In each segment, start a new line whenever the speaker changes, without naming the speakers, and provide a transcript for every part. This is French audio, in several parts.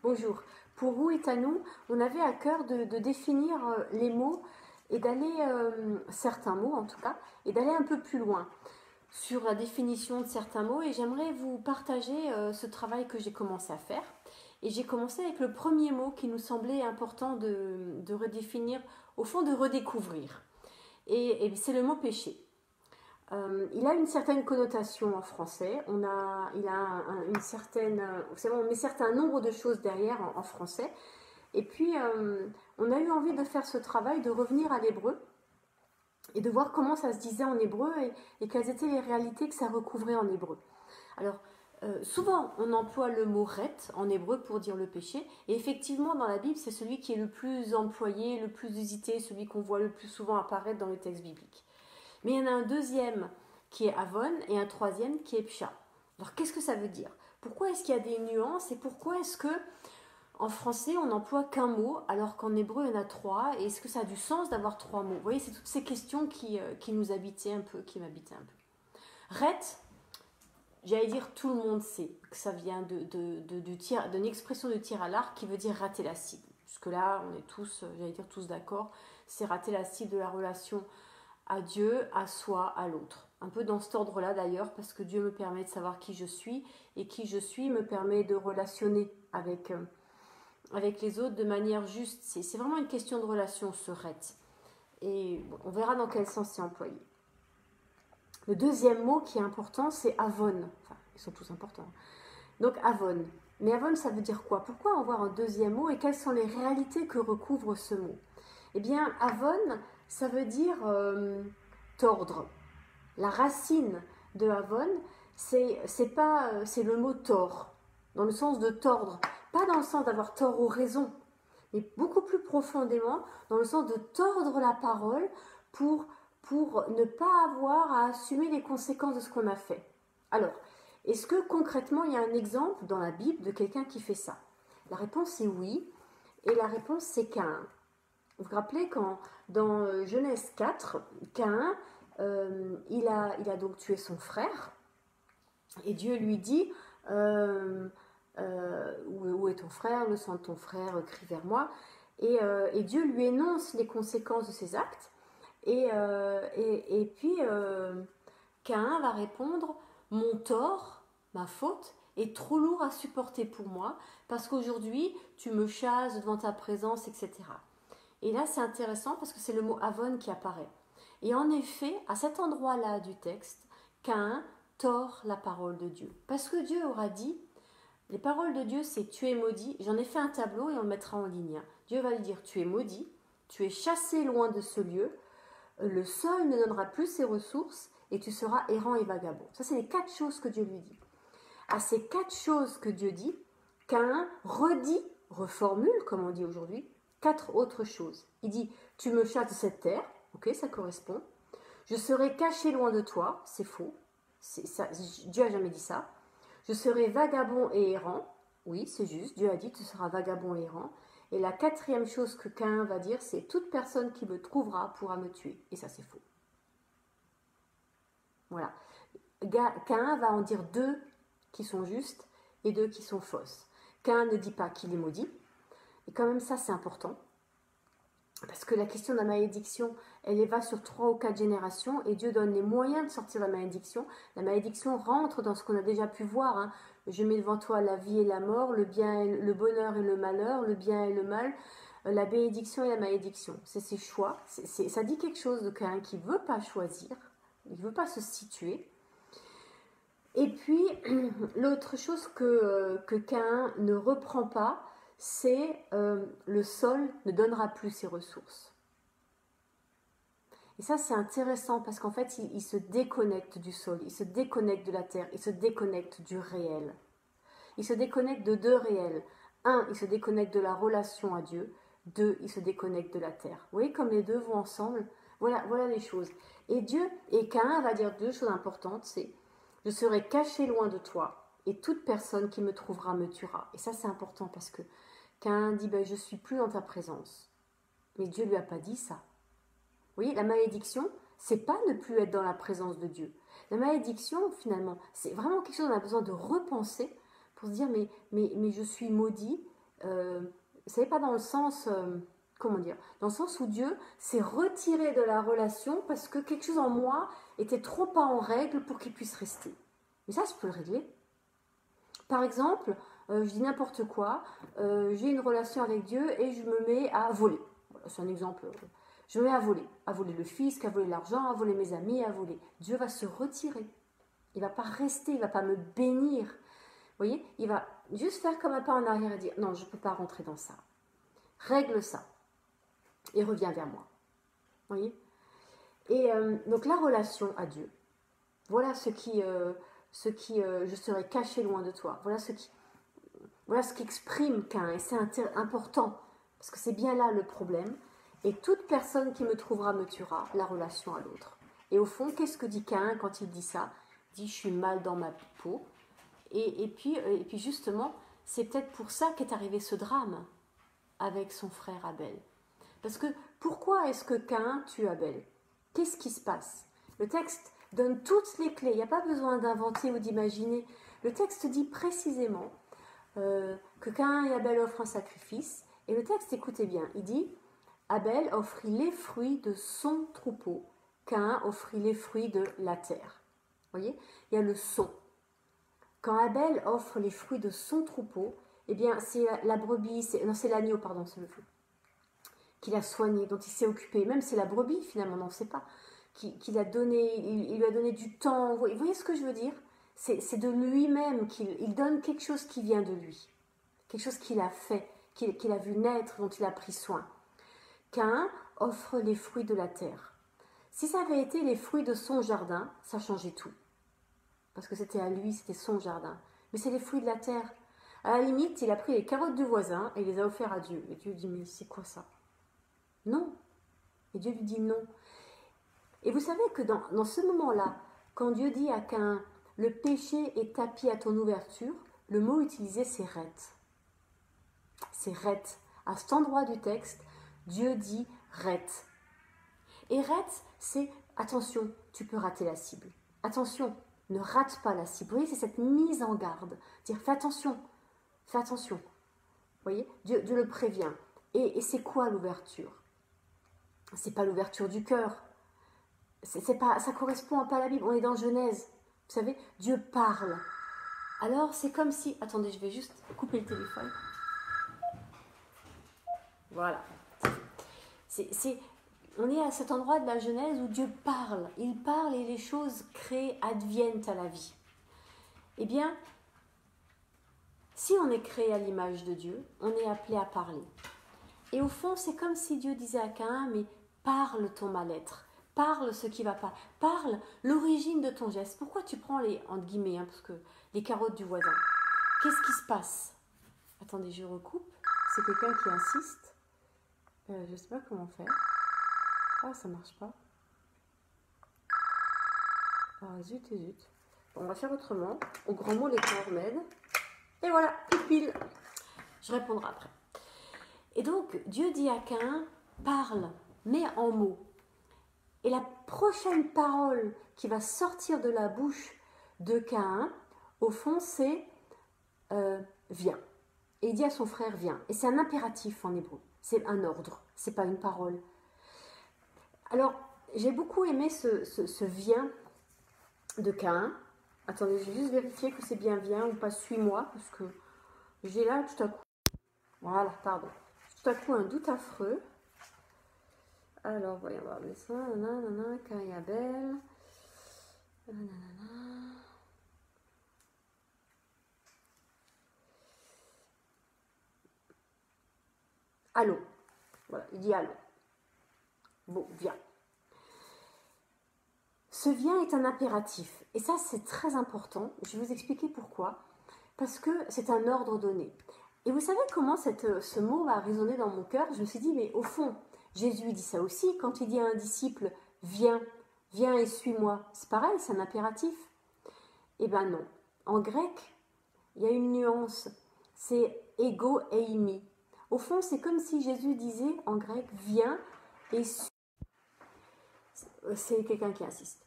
Bonjour. Pour Ruetanu, on avait à cœur de définir les mots et d'aller, certains mots en tout cas, et d'aller un peu plus loin sur la définition de certains mots. Et j'aimerais vous partager ce travail que j'ai commencé à faire. Et j'ai commencé avec le premier mot qui nous semblait important de redéfinir, au fond de redécouvrir. Et c'est le mot péché. Il a une certaine connotation en français. Il a une certaine, vous savez, on met certain nombre de choses derrière en français. Et puis, on a eu envie de faire ce travail, de revenir à l'hébreu et de voir comment ça se disait en hébreu et quelles étaient les réalités que ça recouvrait en hébreu. Alors, souvent, on emploie le mot ret en hébreu pour dire le péché. Et effectivement, dans la Bible, c'est celui qui est le plus employé, le plus usité, celui qu'on voit le plus souvent apparaître dans les textes bibliques. Mais il y en a un deuxième qui est Avon et un troisième qui est Psha. Alors qu'est-ce que ça veut dire? Pourquoi est-ce qu'il y a des nuances et pourquoi est-ce que en français on n'emploie qu'un mot alors qu'en hébreu il y en a trois? Et est-ce que ça a du sens d'avoir trois mots? Vous voyez, c'est toutes ces questions qui nous habitaient un peu, qui m'habitaient un peu. Ret, j'allais dire tout le monde sait que ça vient d'une expression de tir à l'arc qui veut dire rater la cible. Jusque-là, on est tous, j'allais dire tous d'accord, c'est rater la cible de la relation à Dieu, à soi, à l'autre. Un peu dans cet ordre-là d'ailleurs, parce que Dieu me permet de savoir qui je suis, et qui je suis me permet de relationner avec les autres de manière juste. C'est vraiment une question de relation, ce ret. Et on verra dans quel sens c'est employé. Le deuxième mot qui est important, c'est avon. Enfin, ils sont tous importants. Donc avon. Mais avon, ça veut dire quoi? Pourquoi avoir un deuxième mot et quelles sont les réalités que recouvre ce mot? Eh bien, avon, ça veut dire tordre. La racine de avon, c'est le mot tort, dans le sens de tordre. Pas dans le sens d'avoir tort aux raisons, mais beaucoup plus profondément dans le sens de tordre la parole pour ne pas avoir à assumer les conséquences de ce qu'on a fait. Alors, est-ce que concrètement il y a un exemple dans la Bible de quelqu'un qui fait ça? La réponse est oui, et la réponse c'est Caïn. Vous vous rappelez quand dans Genèse 4, Caïn, il a donc tué son frère, et Dieu lui dit où est ton frère, le sang de ton frère crie vers moi, et Dieu lui énonce les conséquences de ses actes, et puis Caïn va répondre: mon tort, ma faute, est trop lourd à supporter pour moi, parce qu'aujourd'hui tu me chasses devant ta présence, etc. Et là, c'est intéressant parce que c'est le mot avon qui apparaît. Et en effet, à cet endroit-là du texte, Caïn tord la parole de Dieu. Parce que Dieu aura dit, les paroles de Dieu, c'est tu es maudit. J'en ai fait un tableau et on le mettra en ligne. Dieu va lui dire, tu es maudit, tu es chassé loin de ce lieu, le sol ne donnera plus ses ressources et tu seras errant et vagabond. Ça, c'est les 4 choses que Dieu lui dit. À ces 4 choses que Dieu dit, Caïn reformule, comme on dit aujourd'hui, 4 autres choses. Il dit, tu me chasses de cette terre, ok, ça correspond. Je serai caché loin de toi, c'est faux. Ça, Dieu n'a jamais dit ça. Je serai vagabond et errant, oui, c'est juste. Dieu a dit, tu seras vagabond et errant. Et la 4e chose que Caïn va dire, c'est toute personne qui me trouvera pourra me tuer. Et ça, c'est faux. Voilà. Caïn va en dire 2 qui sont justes et 2 qui sont fausses. Caïn ne dit pas qu'il est maudit. Et quand même, ça, c'est important. Parce que la question de la malédiction, elle va sur 3 ou 4 générations et Dieu donne les moyens de sortir de la malédiction. La malédiction rentre dans ce qu'on a déjà pu voir. Hein. Je mets devant toi la vie et la mort, le bien, le bonheur et le malheur, le bien et le mal, la bénédiction et la malédiction. C'est ses choix. Ça dit quelque chose de quelqu'un qui ne veut pas choisir, il ne veut pas se situer. Et puis, l'autre chose que Caïn ne reprend pas, c'est le sol ne donnera plus ses ressources. Et ça, c'est intéressant parce qu'en fait, il se déconnecte du sol, il se déconnecte de la terre, il se déconnecte du réel. Il se déconnecte de 2 réels. 1, il se déconnecte de la relation à Dieu. 2, il se déconnecte de la terre. Vous voyez comme les deux vont ensemble? Voilà les choses. Et Caïn va dire 2 choses importantes, c'est je serai caché loin de toi et toute personne qui me trouvera me tuera. Et ça, c'est important parce que Caïn dit je ne suis plus dans ta présence. Mais Dieu ne lui a pas dit ça. Vous voyez, la malédiction, c'est pas ne plus être dans la présence de Dieu. La malédiction, finalement, c'est vraiment quelque chose qu'on a besoin de repenser pour se dire mais je suis maudit Vous savez, pas dans le sens, comment dire, dans le sens où Dieu s'est retiré de la relation parce que quelque chose en moi était trop pas en règle pour qu'il puisse rester. Mais ça, je peux le régler. Par exemple, je dis n'importe quoi, j'ai une relation avec Dieu et je me mets à voler. Voilà, c'est un exemple. Je me mets à voler le fisc, à voler l'argent, à voler mes amis, à voler. Dieu va se retirer. Il ne va pas rester, il ne va pas me bénir. Vous voyez, il va juste faire comme un pas en arrière et dire non, je ne peux pas rentrer dans ça. Règle ça et reviens vers moi. Vous voyez. Et donc la relation à Dieu, voilà ce qui je serai caché loin de toi. Voilà ce qu'exprime Caïn. Et c'est important parce que c'est bien là le problème. Et toute personne qui me trouvera me tuera, la relation à l'autre. Et au fond, qu'est-ce que dit Caïn quand il dit ça? Il dit je suis mal dans ma peau. Et puis justement, c'est peut-être pour ça qu'est arrivé ce drame avec son frère Abel. Parce que pourquoi est-ce que Caïn tue Abel? Qu'est-ce qui se passe? Le texte donne toutes les clés, il n'y a pas besoin d'inventer ou d'imaginer. Le texte dit précisément que Caïn et Abel offrent un sacrifice. Et le texte, écoutez bien, il dit Abel offrit les fruits de son troupeau, Caïn offrit les fruits de la terre. Vous voyez, il y a le son. Quand Abel offre les fruits de son troupeau, eh bien, c'est la brebis, c'est l'agneau, pardon, c'est le feu, qu'il a soigné, dont il s'est occupé. Même c'est la brebis, finalement, on ne sait pas, qu'il a donné, il lui a donné du temps. Vous voyez ce que je veux dire? C'est de lui-même qu'il donne quelque chose qui vient de lui, quelque chose qu'il a fait, qu'il a vu naître, dont il a pris soin. Caïn offre les fruits de la terre. Si ça avait été les fruits de son jardin, ça changeait tout. Parce que c'était à lui, c'était son jardin. Mais c'est les fruits de la terre. À la limite, il a pris les carottes du voisin et les a offerts à Dieu. Et Dieu dit, mais c'est quoi ça? Non. Et Dieu lui dit non. Et vous savez que dans ce moment-là, quand Dieu dit à Caïn, le péché est tapis à ton ouverture, le mot utilisé c'est rette. C'est rette. À cet endroit du texte, Dieu dit rette. Et rette, c'est attention, tu peux rater la cible. Attention, ne rate pas la cible. Vous voyez, c'est cette mise en garde. Dire fais attention, fais attention. Vous voyez, Dieu le prévient. Et c'est quoi l'ouverture? C'est pas l'ouverture du cœur. C'est pas, ça correspond pas à la Bible. On est dans Genèse. Vous savez, Dieu parle. Alors c'est comme si... Attendez, je vais juste couper le téléphone. Voilà. On est à cet endroit de la Genèse où Dieu parle. Il parle et les choses créées adviennent à la vie. Eh bien, si on est créé à l'image de Dieu, on est appelé à parler. Et au fond, c'est comme si Dieu disait à Caïn, mais parle ton mal-être. Parle ce qui ne va pas. Parle l'origine de ton geste. Pourquoi tu prends les, entre guillemets, parce que les carottes du voisin? Qu'est-ce qui se passe? Attendez, je recoupe. C'est quelqu'un qui insiste. Je ne sais pas comment faire. Ah, ça marche pas. Ah, zut et zut. Bon, on va faire autrement. Au grand mot, les corps m'aident. Et voilà, pile. Je répondrai après. Et donc, Dieu dit à Caïn, parle, mets en mots. Et la prochaine parole qui va sortir de la bouche de Caïn, au fond, c'est viens. Et il dit à son frère, viens. Et c'est un impératif en hébreu. C'est un ordre, c'est pas une parole. Alors, j'ai beaucoup aimé ce viens de Caïn. Attendez, je vais juste vérifier que c'est bien viens ou pas suis-moi, parce que j'ai là tout à coup... Voilà, pardon. Tout à coup un doute affreux. Alors, voyons voir ça. Nanana, Caïn et Abel. Nanana. Allô. Voilà, il dit allô. Bon, viens. Ce vient est un impératif. Et ça, c'est très important. Je vais vous expliquer pourquoi. Parce que c'est un ordre donné. Et vous savez comment ce mot a résonné dans mon cœur? Je me suis dit, mais au fond, Jésus dit ça aussi quand il dit à un disciple, viens et suis-moi. C'est pareil, c'est un impératif. Eh bien non. En grec, il y a une nuance. C'est ego eimi. Au fond, c'est comme si Jésus disait en grec, viens et suis. C'est quelqu'un qui insiste.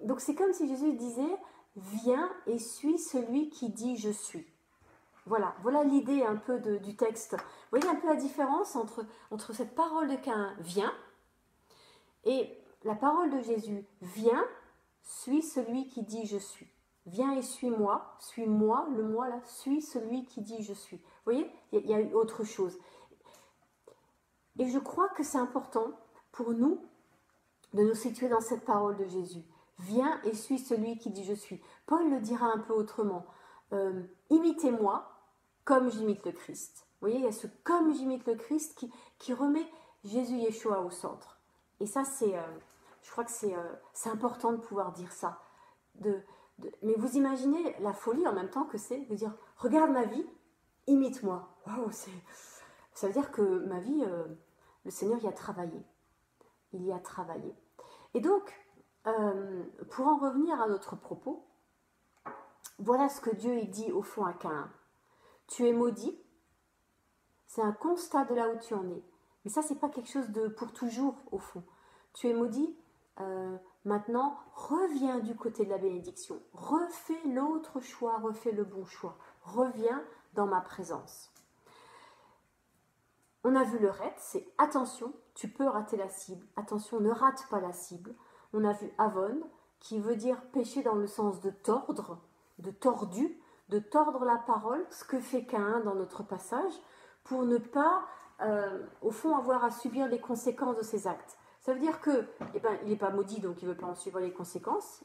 Donc c'est comme si Jésus disait, viens et suis celui qui dit je suis. Voilà l'idée un peu du texte. Vous voyez un peu la différence entre cette parole de Caïn, viens, et la parole de Jésus, viens, suis celui qui dit je suis. Viens et suis-moi, le moi là, suis celui qui dit je suis. Vous voyez, il y a eu autre chose. Et je crois que c'est important pour nous de nous situer dans cette parole de Jésus. Viens et suis celui qui dit je suis. Paul le dira un peu autrement. Imitez-moi comme j'imite le Christ. Vous voyez, il y a ce comme j'imite le Christ qui remet Jésus Yeshua au centre. Et ça, je crois que c'est important de pouvoir dire ça. Mais vous imaginez la folie en même temps que c'est de dire, regarde ma vie, imite-moi. Waouh, ça veut dire que ma vie, le Seigneur y a travaillé. Il y a travaillé. Et donc, pour en revenir à notre propos, voilà ce que Dieu dit au fond à Caïn. Tu es maudit, c'est un constat de là où tu en es. Mais ça, c'est pas quelque chose de pour toujours, au fond. Tu es maudit, maintenant, reviens du côté de la bénédiction. Refais l'autre choix, refais le bon choix. Reviens dans ma présence. On a vu le ret, c'est attention, tu peux rater la cible. Attention, ne rate pas la cible. On a vu avon, qui veut dire pécher dans le sens de tordre, de tordu, de tordre la parole, ce que fait Caïn dans notre passage, pour ne pas, au fond, avoir à subir les conséquences de ses actes. Ça veut dire que, il n'est pas maudit, donc il ne veut pas en subir les conséquences.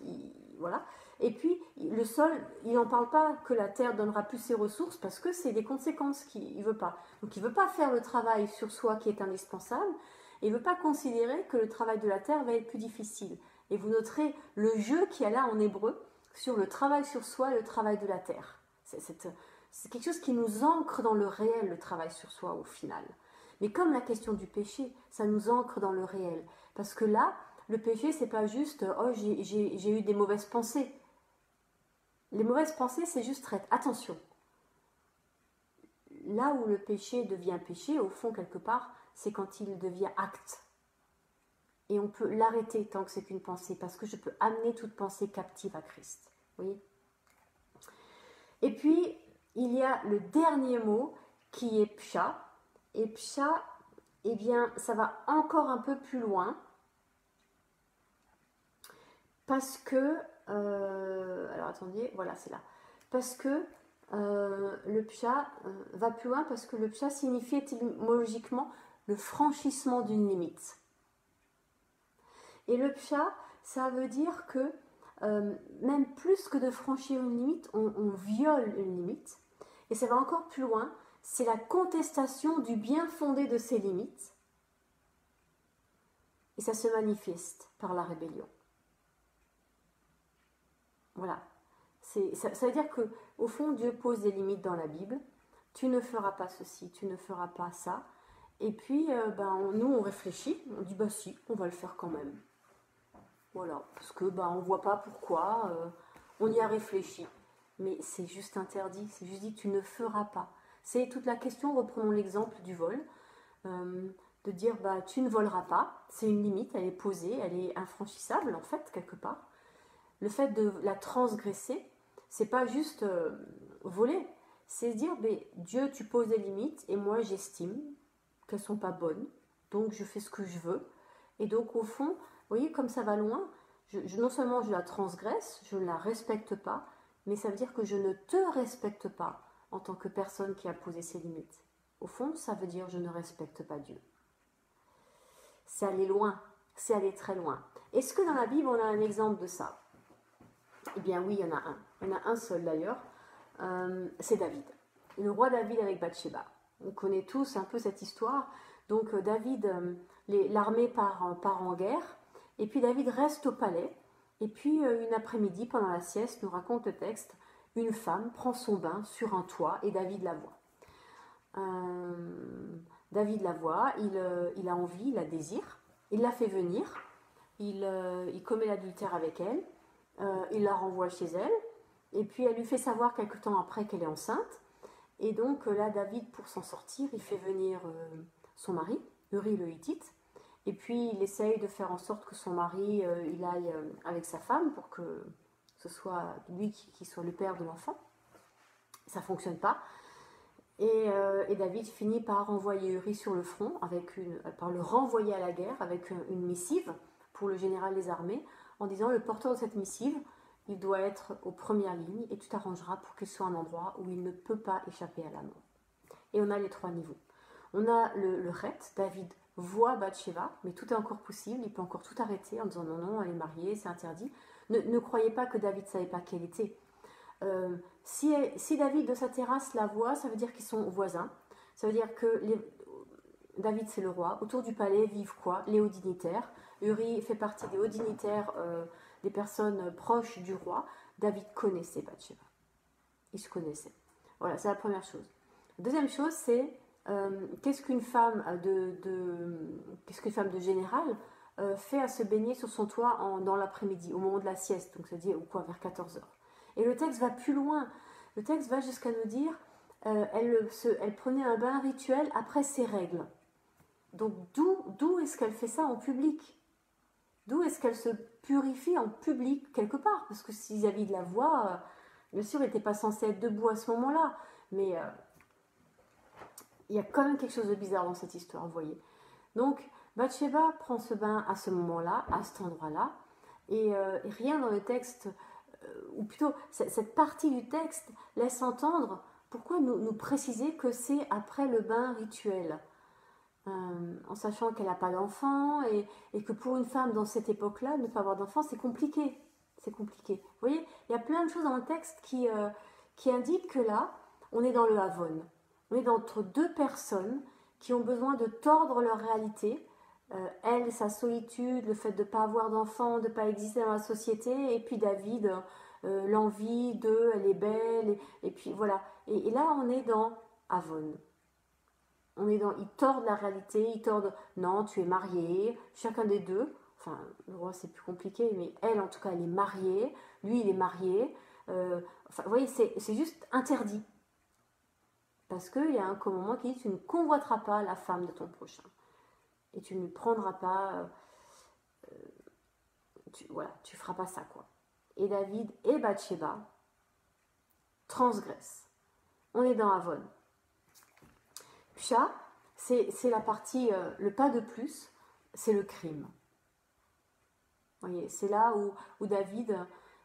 Voilà. Et puis, le sol, il n'en parle pas que la terre donnera plus ses ressources, parce que c'est des conséquences qu'il ne veut pas. Donc, il ne veut pas faire le travail sur soi qui est indispensable, et il ne veut pas considérer que le travail de la terre va être plus difficile. Et vous noterez le jeu qu'il y a là en hébreu, sur le travail sur soi et le travail de la terre. C'est quelque chose qui nous ancre dans le réel, le travail sur soi au final. Mais comme la question du péché, ça nous ancre dans le réel. Parce que là, le péché, c'est pas juste « oh, j'ai eu des mauvaises pensées ». Les mauvaises pensées, c'est juste « attention ». Là où le péché devient péché, au fond, quelque part, c'est quand il devient acte. Et on peut l'arrêter tant que c'est qu'une pensée, parce que je peux amener toute pensée captive à Christ. Vous voyez ? Et puis, il y a le dernier mot qui est psha. Et psha, eh bien, ça va encore un peu plus loin. Parce que, alors attendez, voilà, c'est là. Parce que le psha va plus loin, parce que le psha signifie étymologiquement le franchissement d'une limite. Et le psha, ça veut dire que même plus que de franchir une limite, on viole une limite. Et ça va encore plus loin, c'est la contestation du bien fondé de ces limites. Et ça se manifeste par la rébellion. Voilà. Ça veut dire qu'au fond, Dieu pose des limites dans la Bible. Tu ne feras pas ceci, tu ne feras pas ça. Et puis, nous, on réfléchit, on dit, bah si, on va le faire quand même. Voilà, parce que on ne voit pas pourquoi, on y a réfléchi. Mais c'est juste interdit, c'est juste dit, tu ne feras pas. C'est toute la question, reprenons l'exemple du vol, de dire, tu ne voleras pas, c'est une limite, elle est posée, elle est infranchissable en fait, quelque part. Le fait de la transgresser, c'est pas juste voler, c'est se dire, Dieu, tu poses des limites, et moi j'estime qu'elles sont pas bonnes, donc je fais ce que je veux. Et donc au fond, vous voyez comme ça va loin, non seulement je la transgresse, je ne la respecte pas, mais ça veut dire que je ne te respecte pas en tant que personne qui a posé ses limites. Au fond, ça veut dire je ne respecte pas Dieu. C'est aller loin, c'est aller très loin. Est-ce que dans la Bible on a un exemple de ça ? Eh bien oui, il y en a un. Il y en a un seul d'ailleurs, c'est David. Le roi David avec Bathsheba. On connaît tous un peu cette histoire. Donc David, l'armée part en guerre, et puis David reste au palais, et puis une après-midi, pendant la sieste, nous raconte le texte, une femme prend son bain sur un toit, et David la voit. David la voit, il a envie, il la désire, il la fait venir, il commet l'adultère avec elle, il la renvoie chez elle, et puis elle lui fait savoir quelque temps après qu'elle est enceinte, et donc là David, pour s'en sortir, il fait venir son mari, Uri le Hittite, et puis il essaye de faire en sorte que son mari il aille avec sa femme pour que ce soit lui qui soit le père de l'enfant. Ça ne fonctionne pas, Et David finit par envoyer Uri sur le front, par le renvoyer à la guerre avec une missive pour le général des armées, en disant le porteur de cette missive, il doit être aux premières lignes et tu t'arrangeras pour qu'il soit à un endroit où il ne peut pas échapper à la mort. Et on a les 3 niveaux. On a le Ret, David voit Bathsheba, mais tout est encore possible, il peut encore tout arrêter en disant non, non, elle est mariée, c'est interdit. Ne croyez pas que David ne savait pas qu'elle était. Si David de sa terrasse la voit, ça veut dire qu'ils sont voisins. Ça veut dire que David c'est le roi. Autour du palais vivent quoi? Les hauts dignitaires. Uri fait partie des hauts dignitaires, des personnes proches du roi. David connaissait Bathsheba. Ils se connaissaient. Voilà, c'est la première chose. La deuxième chose, c'est qu'est-ce qu'une femme de général fait à se baigner sur son toit dans l'après-midi, au moment de la sieste, donc c'est-à-dire vers 14 heures. Et le texte va plus loin. Le texte va jusqu'à nous dire elle prenait un bain rituel après ses règles. Donc d'où est-ce qu'elle fait ça en public? D'où est-ce qu'elle se purifie en public quelque part? Parce que si David la voit, bien sûr, il n'était pas censé être debout à ce moment-là, mais il y a quand même quelque chose de bizarre dans cette histoire, vous voyez. Donc Bathsheba prend ce bain à ce moment-là, à cet endroit-là, et rien dans le texte, ou plutôt cette partie du texte laisse entendre pourquoi nous préciser que c'est après le bain rituel, en sachant qu'elle n'a pas d'enfant et que pour une femme dans cette époque-là, ne pas avoir d'enfant, c'est compliqué. C'est compliqué. Vous voyez, il y a plein de choses dans le texte qui indiquent que là, on est dans le Havon. On est entre 2 personnes qui ont besoin de tordre leur réalité. Elle, sa solitude, le fait de ne pas avoir d'enfant, de ne pas exister dans la société, et puis David, l'envie de, elle est belle, et puis voilà. Et là, on est dans Havon. Ils tordent la réalité, ils tordent, non, tu es marié, chacun des deux, enfin, le roi c'est plus compliqué, mais elle, en tout cas, elle est mariée, lui, il est marié, enfin, vous voyez, c'est juste interdit. Parce qu'il y a un commandement qui dit, tu ne convoiteras pas la femme de ton prochain. Et tu ne prendras pas, tu feras pas ça, quoi. Et David et Bathsheba transgressent. On est dans Havon. Psha, c'est la partie, le pas de plus, c'est le crime. Vous voyez, c'est là où David,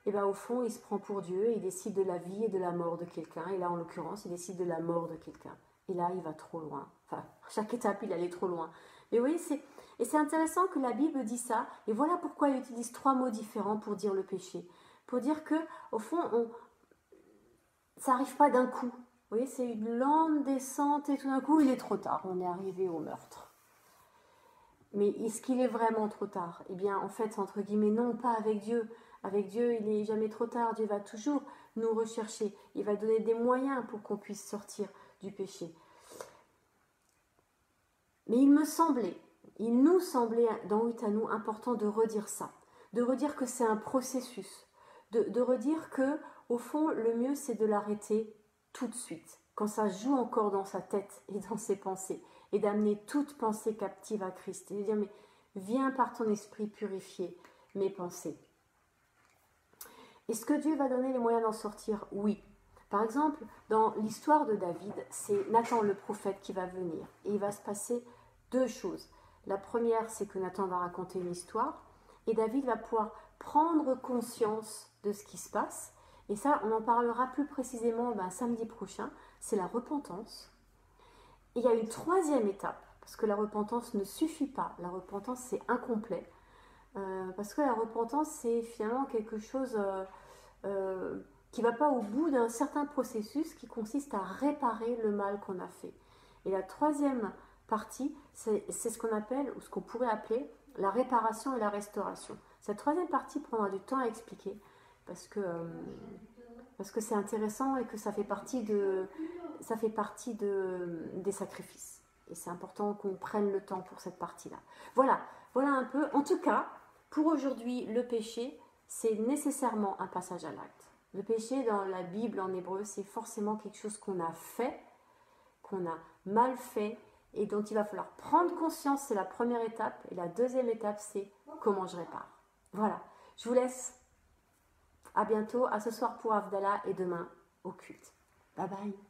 au fond, il se prend pour Dieu et il décide de la vie et de la mort de quelqu'un. Et là, en l'occurrence, il décide de la mort de quelqu'un. Et là, il va trop loin. Enfin, chaque étape, il allait trop loin. Mais vous voyez, c'est intéressant que la Bible dit ça. Et voilà pourquoi il utilise 3 mots différents pour dire le péché. Pour dire que, au fond, ça n'arrive pas d'un coup. Vous voyez, c'est une lente descente et tout d'un coup, il est trop tard. On est arrivé au meurtre. Mais est-ce qu'il est vraiment trop tard? Eh bien, en fait, entre guillemets, non, pas avec Dieu. Avec Dieu, il n'est jamais trop tard. Dieu va toujours nous rechercher. Il va donner des moyens pour qu'on puisse sortir du péché. Mais il nous semblait dans Huitanou important de redire ça. De redire que c'est un processus. De redire que, au fond, le mieux, c'est de l'arrêter tout de suite, quand ça joue encore dans sa tête et dans ses pensées, et d'amener toute pensée captive à Christ, et de dire, mais viens par ton esprit purifier mes pensées. Est-ce que Dieu va donner les moyens d'en sortir? Oui. Par exemple, dans l'histoire de David, c'est Nathan le prophète qui va venir, et il va se passer 2 choses. La première, c'est que Nathan va raconter une histoire, et David va pouvoir prendre conscience de ce qui se passe. Et ça, on en parlera plus précisément samedi prochain, c'est la repentance. Et il y a une 3e étape, parce que la repentance ne suffit pas, la repentance c'est incomplet, parce que la repentance c'est finalement quelque chose qui ne va pas au bout d'un certain processus qui consiste à réparer le mal qu'on a fait. Et la 3e partie, c'est ce qu'on appelle, ou ce qu'on pourrait appeler, la réparation et la restauration. Cette 3e partie prendra du temps à expliquer, parce que c'est intéressant et que ça fait partie des sacrifices. Et c'est important qu'on prenne le temps pour cette partie-là. Voilà un peu. En tout cas, pour aujourd'hui, le péché, c'est nécessairement un passage à l'acte. Le péché dans la Bible en hébreu, c'est forcément quelque chose qu'on a fait, qu'on a mal fait, et dont il va falloir prendre conscience, c'est la première étape. Et la 2e étape, c'est comment je répare. Voilà, je vous laisse. À bientôt, à ce soir pour Havdalah et demain au culte. Bye bye.